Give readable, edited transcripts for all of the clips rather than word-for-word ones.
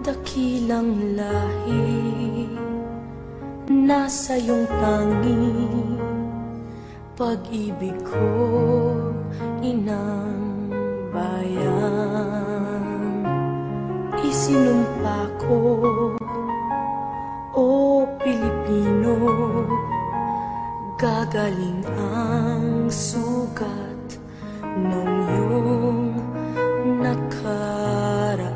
Dakilang lahi, nasa iyong tanging pag-ibig ko, inang bayan. Isinumpa ko, o Pilipino, gagaling ang sugat ng iyong nakaraan.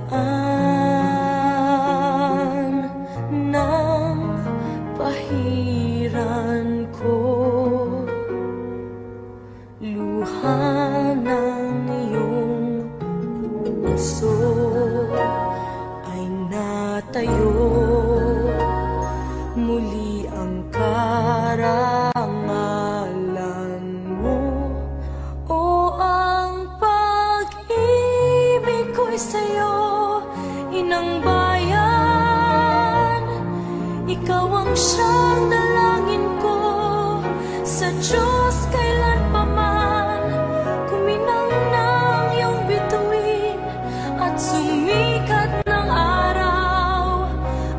Pahiran ko, luha ng iyong puso ay natayo, muli ang karangalan mo. O ang pag-ibig ko'y sa'yo, inang bayan. Ikaw ang siyang dalangin ko sa Diyos kailan pa man. Kuminang ng iyong bituin at sumikat ng araw.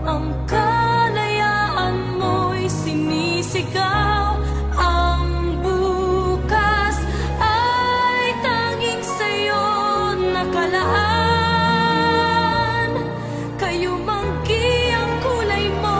Ang kalayaan mo'y sinisigaw. Ang bukas ay tanging sa'yo nakalaan. Kayo manggi ang kulay mo,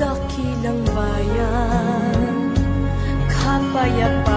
dakilang bayan, kapayapaan.